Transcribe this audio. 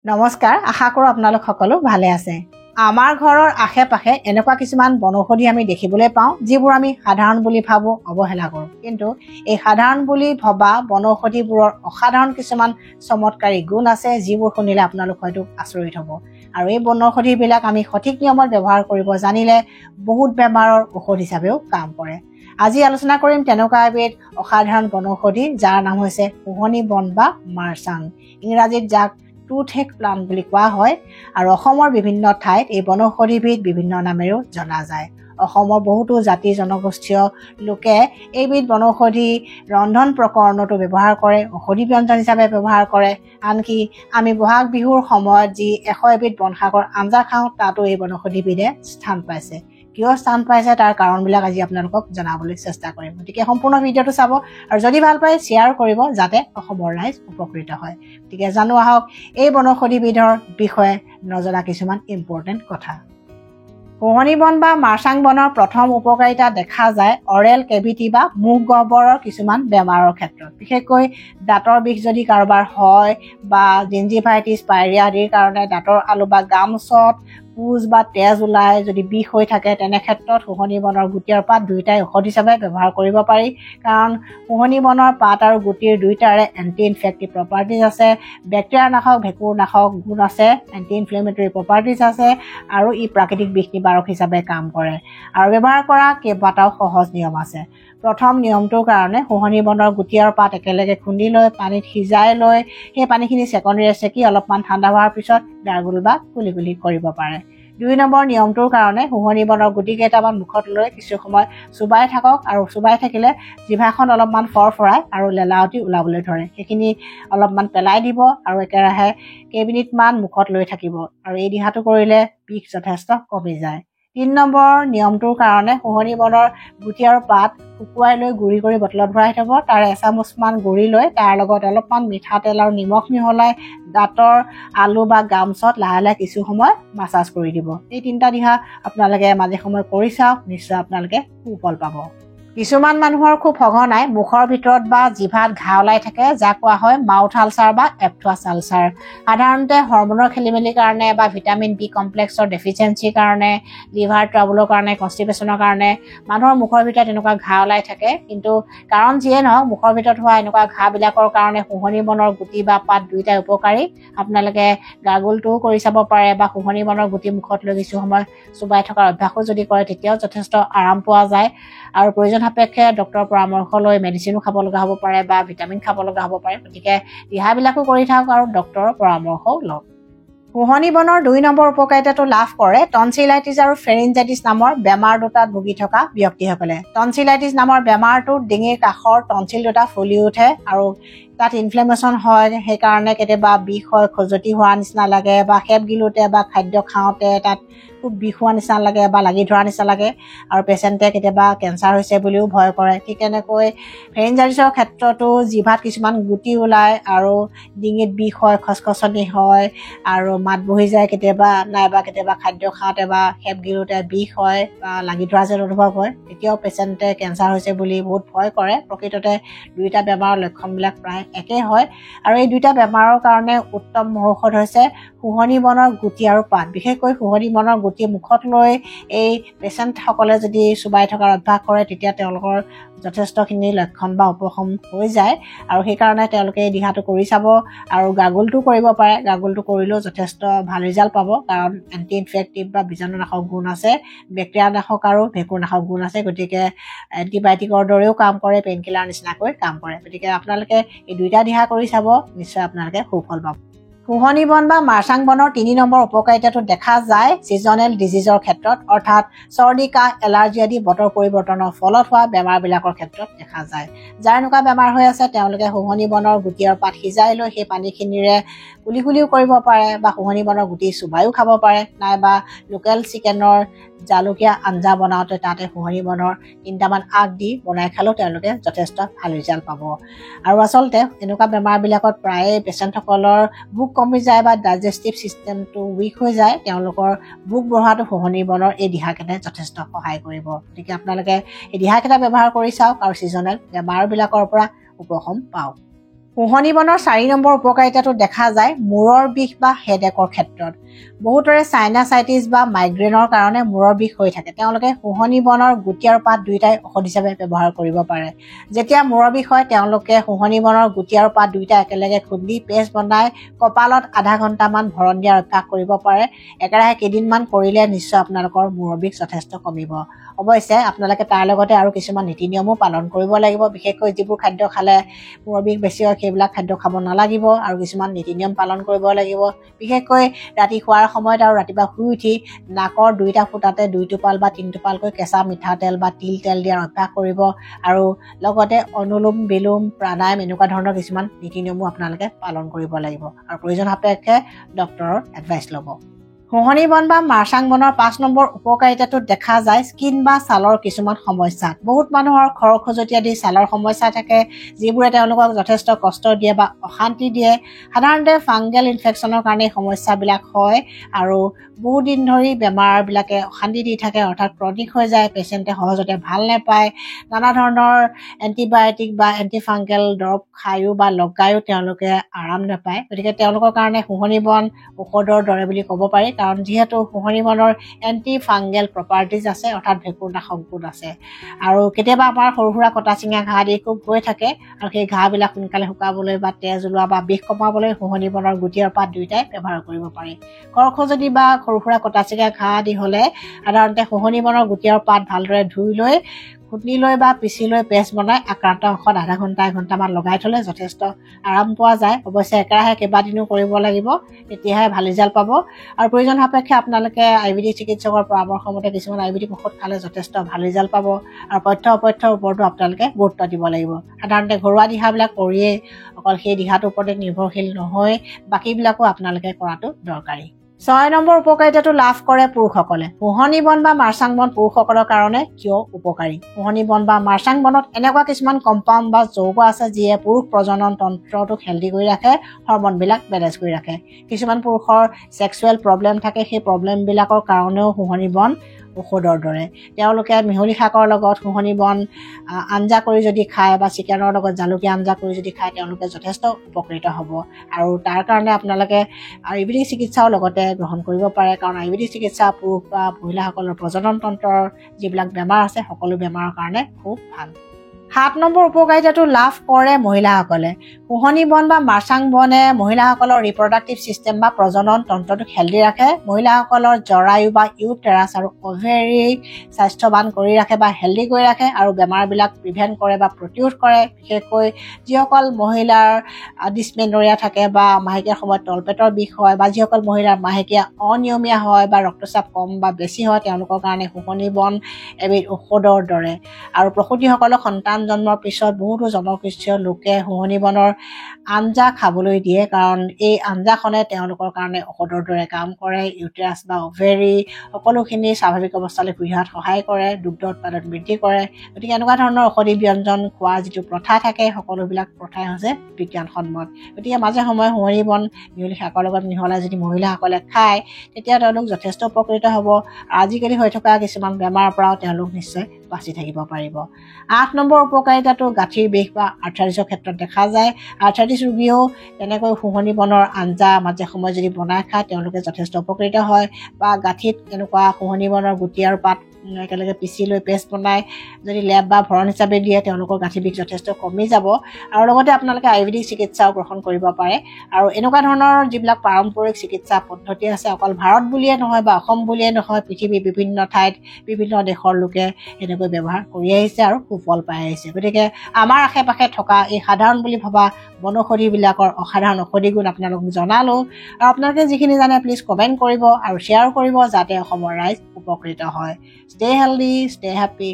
নমস্কাৰ, আশা কৰোঁ আপোনালোক সকলো ভালে আছে। আমাৰ ঘৰৰ আশে-পাশে এনেকুৱা কিছুমান বনৌষধি আমি দেখিবলৈ পাওঁ যিবোৰ আমি সাধাৰণ বুলি ভাবোঁ, অৱহেলা কৰোঁ। কিন্তু এই সাধাৰণ বুলি ভবা বনৌষধিবোৰৰ অসাধাৰণ কিছুমান চমৎকাৰী গুণ আছে যিবোৰ শুনিলে আপোনালোক হয়তো আচৰিত হ'ব। আৰু এই বনৌষধিবিলাক আমি সঠিক নিয়মত ব্যৱহাৰ কৰিব জানিলে বহুত বেমাৰৰ ঔষধ হিচাপেও কাম কৰে। আজি আলোচনা কৰিম তেনেকুৱা এবিধ অসাধাৰণ বনৌষধি যাৰ নাম হৈছে শুহনি বন বা মাৰচাং। ইংৰাজীত যাক টুথেক প্লান্ট বুলি কোৱা হয় আৰু অসমৰ বিভিন্ন ঠাইত এই বনৌষধিবিধ বিভিন্ন নামেৰেও জনা যায়। অসমৰ বহুতো জাতি জনগোষ্ঠীয় লোকে এইবিধ বনৌষধি ৰন্ধন প্ৰকৰণতো ব্যৱহাৰ কৰে, ঔষধি ব্যঞ্জন হিচাপে ব্যৱহাৰ কৰে। আনকি আমি বহাগ বিহুৰ সময়ত যি 100 এবিধ বনশাকৰ আঞ্জা খাওঁ তাতো এই বনৌষধিবিধে স্থান পাইছে। কিয় স্থান পাইছে তাৰ কাৰণবিলাক আজি আপোনালোকক জনাবলৈ চেষ্টা কৰিম। গতিকে সম্পূৰ্ণ ভিডিঅ'টো চাব আৰু যদি ভাল পায় শ্বেয়াৰ কৰিব যাতে অসমৰ ৰাইজ উপকৃত হয়। গতিকে জানো আহক এই বনৌষধিবিধৰ বিষয়ে নজনা কিছুমান ইম্পৰ্টেণ্ট কথা। শুহনি বন বা মাৰচাং বনৰ প্ৰথম উপকাৰিতা দেখা যায় অৰেল কেভিটি বা মুখ গহ্বৰৰ কিছুমান বেমাৰৰ ক্ষেত্ৰত। বিশেষকৈ দাঁতৰ বিষ যদি কাৰোবাৰ হয় বা জিঞ্জিভাইটিছ, পাইৰিয়া আদিৰ কাৰণে দাঁতৰ আলু বা গামচত পুজ বা তেজ ওলাই যদি বিষ হৈ থাকে তেনে ক্ষেত্ৰত শুহনি বনৰ গুটি আৰু পাত দুয়োটাই ঔষধ হিচাপে ব্যৱহাৰ কৰিব পাৰি। কাৰণ শুহনি বনৰ পাত আৰু গুটিৰ দুয়োটাৰে এণ্টি ইনফেক্টিভ প্ৰপাৰ্টিজ আছে, বেক্টেৰিয়া নাশক, ভেঁকুৰ নাশক গুণ আছে, এণ্টি ইনফ্লেমেটৰী প্ৰপাৰ্টিজ আছে আৰু ই প্ৰাকৃতিক বিষ নিবাৰক হিচাপে কাম কৰে। আৰু ব্যৱহাৰ কৰা কেইবাটাও সহজ নিয়ম আছে। প্ৰথম নিয়মটোৰ কাৰণে শুহনি বনৰ গুটি আৰু পাত একেলগে খুন্দি লৈ পানীত সিজাই লৈ সেই পানীখিনি চেকনিৰে চেকি অলপমান ঠাণ্ডা হোৱাৰ পিছত গাৰ্গল বা কুলি কুলি কৰিব পাৰে। 2 নম্বৰ নিয়মটোৰ কাৰণে শুহনি বনৰ গুটি কেইটামান মুখত লৈ কিছু সময় চুবাই থাকক আৰু চুবাই থাকিলে জিভাখন অলপমান ফৰফৰাই আৰু লেলাৱতি ওলাবলৈ ধৰে। সেইখিনি অলপমান পেলাই দিব আৰু একেৰাহে কেইমিনিটমান মুখত লৈ থাকিব আৰু এই দিহাটো কৰিলে বিষ যথেষ্ট কমি যায়। 3 নম্বৰ নিয়মটোৰ কাৰণে শুহনি বনৰ গুটি আৰু পাত শুকুৱাই লৈ গুড়ি কৰি বটলত ভৰাই থ'ব। তাৰে এচামুচমান গুড়ি লৈ তাৰ লগত অলপমান মিঠাতেল আৰু নিমখ মিহলাই দাঁতৰ আলু বা গামচত লাহে লাহে কিছু সময় মাছাজ কৰি দিব। এই 3টা দিহা আপোনালোকে মাজে সময়ে কৰি চাওক, নিশ্চয় আপোনালোকে সুফল পাব। কিছুমান মানুহৰ খুব সঘনাই মুখৰ ভিতৰত বা জিভাত ঘাঁ ওলাই থাকে যাক কোৱা হয় মাউথ আলচাৰ বা এপথোৱাছ আলচাৰ। সাধাৰণতে হৰমনৰ খেলিমেলিৰ কাৰণে বা ভিটামিন বি কমপ্লেক্সৰ ডেফিচিয়েঞ্চিৰ কাৰণে, লিভাৰ ট্ৰাবুলৰ কাৰণে, কনষ্টিপেশ্যনৰ কাৰণে মানুহৰ মুখৰ ভিতৰত এনেকুৱা ঘাঁ ওলাই থাকে। কিন্তু কাৰণ যিয়ে নহওক মুখৰ ভিতৰত হোৱা এনেকুৱা ঘাঁবিলাকৰ কাৰণে শুহনি বনৰ গুটি বা পাত দুয়োটাই উপকাৰী। আপোনালোকে গাৰ্গলটোও কৰি চাব পাৰে বা শুহনি বনৰ গুটি মুখত লৈ কিছু সময় চুবাই থকাৰ অভ্যাসো যদি কৰে তেতিয়াও যথেষ্ট আৰাম পোৱা যায়। আৰু প্ৰয়োজন সাপেক্ষে ডক্তৰৰ পৰামৰ্শ লৈ মেডিচিনো খাব লগা হ'ব পাৰে বা ভিটামিন খাব লগা হ'ব পাৰে। গতিকে ৰিহাবিলাকো কৰি থাকক আৰু ডক্তৰৰ পৰামৰ্শও লওক। শুহনি বনৰ 2 নম্বৰ উপকাৰিতাটো লাভ কৰে টনচিলাইটিছ আৰু ফেৰিনজাইটিছ নামৰ বেমাৰ দুটাত ভুগি থকা ব্যক্তিসকলে। টনচিলাইটিছ নামৰ বেমাৰটোত ডিঙিৰ কাষৰ টনচিল দুটা ফুলি উঠে আৰু তাত ইনফ্লেমেশ্যন হয়। সেইকাৰণে কেতিয়াবা বিষ হয়, খজুৱতি হোৱা নিচিনা লাগে বা খেপ গিলোতে বা খাদ্য খাওঁতে তাত খুব বিষ হোৱা নিচিনা লাগে বা লাগি ধৰা নিচিনা লাগে আৰু পেচেণ্টে কেতিয়াবা কেঞ্চাৰ হৈছে বুলিও ভয় কৰে। ঠিক তেনেকৈ ফেৰিনজাইটিছৰ ক্ষেত্ৰতো জিভাত কিছুমান গুটি ওলায় আৰু ডিঙিত বিষ হয়, খচখচনি হয় আৰু মাত বহি যায় কেতিয়াবা, নাইবা কেতিয়াবা খাদ্য খাওঁতে বা খেপ গিলোতে বিষ হয় বা লাগি ধৰা যেন অনুভৱ হয়। তেতিয়াও পেচেণ্টে কেঞ্চাৰ হৈছে বুলি বহুত ভয় কৰে। প্ৰকৃততে দুয়োটা বেমাৰৰ লক্ষণবিলাক প্ৰায় একে হয় আৰু এই দুয়োটা বেমাৰৰ কাৰণে উত্তম ঔষধ হৈছে শুহনি বনৰ গুটি আৰু পাত। বিশেষকৈ শুহনি বনৰ গুটি মুখত লৈ এই পেচেণ্টসকলে যদি চুবাই থকাৰ অভ্যাস কৰে তেতিয়া তেওঁলোকৰ যথেষ্টখিনি লক্ষণ বা উপশম হৈ যায় আৰু সেইকাৰণে তেওঁলোকে এই দিহাটো কৰি চাব আৰু গাৰ্গলটো কৰিব পাৰে। গাৰ্গলটো কৰিলেও যথেষ্ট ভাল ৰিজাল্ট পাব কাৰণ এণ্টি ইনফেক্টিভ বা বীজাণুনাশক গুণ আছে, বেক্টেৰিয়া নাশক আৰু ভেঁকুৰ নাশক গুণ আছে। গতিকে এণ্টিবায়'টিকৰ দৰেও কাম কৰে, পেইনকিলাৰ নিচিনাকৈ কাম কৰে। গতিকে আপোনালোকে এই 2টা দিহা কৰি চাব, নিশ্চয় আপোনালোকে সুফল পাব। শুহনি বন বা মাৰচাং বনৰ 3 নম্বৰ উপকাৰিতাটো দেখা যায় ছিজনেল ডিজিজৰ ক্ষেত্ৰত, অৰ্থাৎ চৰ্দি, কাহ, এলাৰ্জি আদি বতৰ পৰিৱৰ্তনৰ ফলত হোৱা বেমাৰবিলাকৰ ক্ষেত্ৰত দেখা যায়। যাৰ এনেকুৱা বেমাৰ হৈ আছে তেওঁলোকে শুহনি বনৰ গুটি আৰু পাত সিজাই লৈ সেই পানীখিনিৰে কুলি কুলিও কৰিব পাৰে বা শুহনি বনৰ গুটি চুবাইও খাব পাৰে, নাইবা লোকেল চিকেনৰ জালুকীয়া আঞ্জা বনাওঁতে তাতে শুহনি বনৰ 3টামান আগ দি বনাই খালেও তেওঁলোকে যথেষ্ট ভাল ৰিজাল্ট পাব। আৰু আচলতে এনেকুৱা বেমাৰবিলাকত প্ৰায়ে পেচেণ্টসকলৰ ভোক কমি যায় বা ডাইজেষ্টিভ ছিষ্টেমটো উইক হৈ যায়। তেওঁলোকৰ ভোক বঢ়োৱাটো শুহনি বনৰ এই দিহাকেইটাই যথেষ্ট সহায় কৰিব। গতিকে আপোনালোকে এই দিহাকেইটা ব্যৱহাৰ কৰি চাওক আৰু ছিজনেল বেমাৰবিলাকৰ পৰা উপশম পাওক। শুহনি বনৰ 4 নম্বৰ উপকাৰিতাটো দেখা যায় মূৰৰ বিষ বা হেডেকৰ ক্ষেত্ৰত। বহুতৰে সাইনাসাইটিছ বা মাইগ্ৰেনৰ কাৰণে মূৰৰ বিষ হৈ থাকে। তেওঁলোকে শুহনি বনৰ গুটি আৰু পাত দুয়োটাই ঔষধ হিচাপে ব্যৱহাৰ কৰিব পাৰে। যেতিয়া মূৰৰ বিষ হয় তেওঁলোকে শুহনি বনৰ গুটি আৰু পাত দুয়োটা একেলগে খুন্দি পেষ্ট বনাই কপালত আধা ঘণ্টামান ভৰণ দিয়াৰ অভ্যাস কৰিব পাৰে। একেৰাহে কেইদিনমান কৰিলে নিশ্চয় আপোনালোকৰ মূৰৰ বিষ যথেষ্ট কমিব। অৱশ্যে আপোনালোকে তাৰ লগতে আৰু কিছুমান নীতি নিয়মো পালন কৰিব লাগিব। বিশেষকৈ যিবোৰ খাদ্য খালে মূৰৰ বিষ বেছি হয় সেইবিলাক খাদ্য খাব নালাগিব আৰু কিছুমান নীতি নিয়ম পালন কৰিব লাগিব। বিশেষকৈ ৰাতি খোৱাৰ সময়ত আৰু ৰাতিপুৱা শুই উঠি নাকৰ 2টা ফুটাতে 2 টোপাল বা 3 টোপালকৈ কেঁচা মিঠাতেল বা তিল তেল দিয়াৰ অভ্যাস কৰিব আৰু লগতে অনুলোম বিলোম প্ৰাণায়াম এনেকুৱা ধৰণৰ কিছুমান নীতি নিয়মো আপোনালোকে পালন কৰিব লাগিব আৰু প্ৰয়োজন সাপেক্ষে ডক্তৰৰ এডভাইচ ল'ব। শুহনি বন বা মাৰ্চাং বনৰ 5 নম্বৰ উপকাৰিতাটো দেখা যায় স্কিন বা ছালৰ কিছুমান সমস্যাত। বহুত মানুহৰ খৰখজুৱতি আদি ছালৰ সমস্যা থাকে যিবোৰে তেওঁলোকক যথেষ্ট কষ্ট দিয়ে বা অশান্তি দিয়ে। সাধাৰণতে ফাংগেল ইনফেকশ্যনৰ কাৰণে সমস্যাবিলাক হয় আৰু বহুত দিন ধৰি বেমাৰবিলাকে অশান্তি দি থাকে, অৰ্থাৎ ক্ৰনিক হৈ যায়। পেচেণ্টে সহজতে ভাল নাপায়। নানা ধৰণৰ এণ্টিবায়'টিক বা এণ্টিফাংগেল দৰৱ খায়ো বা লগায়ো তেওঁলোকে আৰাম নাপায়। গতিকে তেওঁলোকৰ কাৰণে শুহনি বন ঔষধৰ দৰে বুলি ক'ব পাৰি, কাৰণ যিহেতু শুহনি বনৰ এণ্টি ফাংগেল প্ৰপাৰ্টিজ আছে, অৰ্থাৎ ভেঁকুৰনাশক গুণ আছে। আৰু কেতিয়াবা আমাৰ সৰু সুৰা কটা চিঙা ঘাঁ দি খুব হৈ থাকে আৰু সেই ঘাঁবিলাক সোনকালে শুকাবলৈ বা তেজ ওলোৱা বা বিষ কমাবলৈ শুহনি বনৰ গুটি আৰু পাত দুয়োটাই ব্যৱহাৰ কৰিব পাৰি। খৰখজুৱতি বা সৰু সুৰা কটা চিঙা ঘাঁ আদি হ'লে সাধাৰণতে শুহনি বনৰ গুটি আৰু পাত ভালদৰে ধুই লৈ খুন্দি লৈ বা পিচি লৈ পেষ্ট বনাই আক্ৰান্ত অংশত আধা ঘণ্টা 1 ঘণ্টামান লগাই থ'লে যথেষ্ট আৰাম পোৱা যায়। অৱশ্যে একেৰাহে কেইবাদিনো কৰিব লাগিব, তেতিয়াহে ভাল ৰিজাল্ট পাব। আৰু প্ৰয়োজন সাপেক্ষে আপোনালোকে আয়ুৰ্বেদিক চিকিৎসকৰ পৰামৰ্শ মতে কিছুমান আয়ুৰ্বেদিক ঔষধ খালে যথেষ্ট ভাল ৰিজাল্ট পাব। আৰু পথ্য অপথ্যৰ ওপৰতো আপোনালোকে গুৰুত্ব দিব লাগিব। সাধাৰণতে ঘৰুৱা দিহাবিলাক কৰিয়েই অকল সেই দিহাটোৰ ওপৰতে নিৰ্ভৰশীল নহয়, বাকীবিলাকো আপোনালোকে কৰাটো দৰকাৰী। 6 নম্বৰ উপকাৰিতাটো লাভ কৰে পুৰুষসকলে। শুহনি বন বা মাৰ্চাং বন পুৰুষসকলৰ কাৰণে কিয় উপকাৰী? শুহনি বন বা মাৰ্চাং বনত এনেকুৱা কিছুমান কম্পাউণ্ড বা যৌগ আছে যিয়ে পুৰুষ প্ৰজনন তন্ত্ৰটোক হেল্ডি কৰি ৰাখে, হৰমনবিলাক বেলেঞ্চ কৰি ৰাখে। কিছুমান পুৰুষৰ ছেক্সুৱেল প্ৰব্লেম থাকে, সেই প্ৰব্লেমবিলাকৰ কাৰণেও শুহনি বন ঔষধৰ দৰে। তেওঁলোকে মিহলি শাকৰ লগত শুহনি বন আঞ্জা কৰি যদি খায় বা চিকেনৰ লগত জালুকীয়া আঞ্জা কৰি যদি খায় তেওঁলোকে যথেষ্ট উপকৃত হ'ব। আৰু তাৰ কাৰণে আপোনালোকে আয়ুৰ্বেদিক চিকিৎসাও লগতে গ্ৰহণ কৰিব পাৰে, কাৰণ আয়ুৰ্বেদিক চিকিৎসা পুৰুষ বা মহিলাসকলৰ প্ৰজনন তন্ত্ৰৰ যিবিলাক বেমাৰ আছে সকলো বেমাৰৰ কাৰণে খুব ভাল। 7 নম্বৰ উপকাৰিতাটো লাভ কৰে মহিলাসকলে। শুহনি বন বা মাৰ্চাং বনে মহিলাসকলৰ ৰিপ্ৰডাক্টিভ ছিষ্টেম বা প্ৰজনন তন্ত্ৰটোক হেল্ডি ৰাখে। মহিলাসকলৰ জৰায়ু বা ইউটেৰাছ আৰু অভেৰিক স্বাস্থ্যৱান কৰি ৰাখে বা হেল্ডি কৰি ৰাখে আৰু বেমাৰবিলাক প্ৰিভেণ্ট কৰে বা প্ৰতিৰোধ কৰে। বিশেষকৈ যিসকল মহিলাৰ ডিছমেনৰিয়া থাকে বা মাহেকীয়াৰ সময়ত তলপেটৰ বিষ হয় বা যিসকল মহিলাৰ মাহেকীয়া অনিয়মীয়া হয় বা ৰক্তচাপ কম বা বেছি হয় তেওঁলোকৰ কাৰণে শুহনি বন এবিধ ঔষধৰ দৰে। আৰু প্ৰসূতিসকলক সন্তান জন্মৰ পিছত বহুতো জনগোষ্ঠীয় লোকে শুহনি বনৰ আঞ্জা খাবলৈ দিয়ে, কাৰণ এই আঞ্জাখনে তেওঁলোকৰ কাৰণে ঔষধৰ দৰে কাম কৰে। ইউটেৰাছ বা অভেৰী সকলোখিনি স্বাভাৱিক অৱস্থালৈ ঘূৰি অহাত সহায় কৰে, দুগ্ধ উৎপাদন বৃদ্ধি কৰে। গতিকে এনেকুৱা ধৰণৰ ঔষধি ব্যঞ্জন খোৱাৰ যিটো প্ৰথা থাকে সকলোবিলাক প্ৰথাই হৈছে বিজ্ঞানসন্মত। গতিকে মাজে সময়ে শুহনি বন মিহলি শাকৰ লগত মিহলাই যদি মহিলাসকলে খায় তেতিয়া তেওঁলোক যথেষ্ট উপকৃত হ'ব। আজিকালি হৈ থকা কিছুমান বেমাৰৰ পৰাও তেওঁলোক নিশ্চয় বাচি থাকিব পাৰিব। 8 নম্বৰ উপকাৰিতাটো গাঁঠিৰ বিষ বা আৰ্থ্ৰাইটিছৰ ক্ষেত্ৰত দেখা যায়। আৰ্থ্ৰাইটিছ ৰোগীয়েও তেনেকৈ শুহনি বনৰ আঞ্জা মাজে সময়ে যদি বনাই খায় তেওঁলোকে যথেষ্ট উপকৃত হয়। বা গাঁঠিত এনেকুৱা শুহনি বনৰ গুটি আৰু পাত একেলগে পিচি লৈ পেষ্ট বনাই যদি লেপ বা ভৰণ হিচাপে দিয়ে তেওঁলোকৰ গাঁঠি বিষ যথেষ্ট কমি যাব। আৰু লগতে আপোনালোকে আয়ুৰ্বেদিক চিকিৎসাও গ্ৰহণ কৰিব পাৰে। আৰু এনেকুৱা ধৰণৰ যিবিলাক পাৰম্পৰিক চিকিৎসা পদ্ধতি আছে অকল ভাৰত বুলিয়ে নহয় বা অসম বুলিয়ে নহয়, পৃথিৱীৰ বিভিন্ন ঠাইত বিভিন্ন দেশৰ লোকে এনেকৈ ব্যৱহাৰ কৰি আহিছে আৰু সুফল পাই আহিছে। গতিকে আমাৰ আশে পাশে থকা এই সাধাৰণ বুলি ভবা বনৌষধিবিলাকৰ অসাধাৰণ ঔষধি গুণ আপোনালোকক জনালোঁ। আৰু আপোনালোকে যিখিনি জানে প্লিজ কমেণ্ট কৰিব আৰু শ্বেয়াৰ কৰিব যাতে অসমৰ ৰাইজ উপকৃত হয়। Stay healthy, stay happy.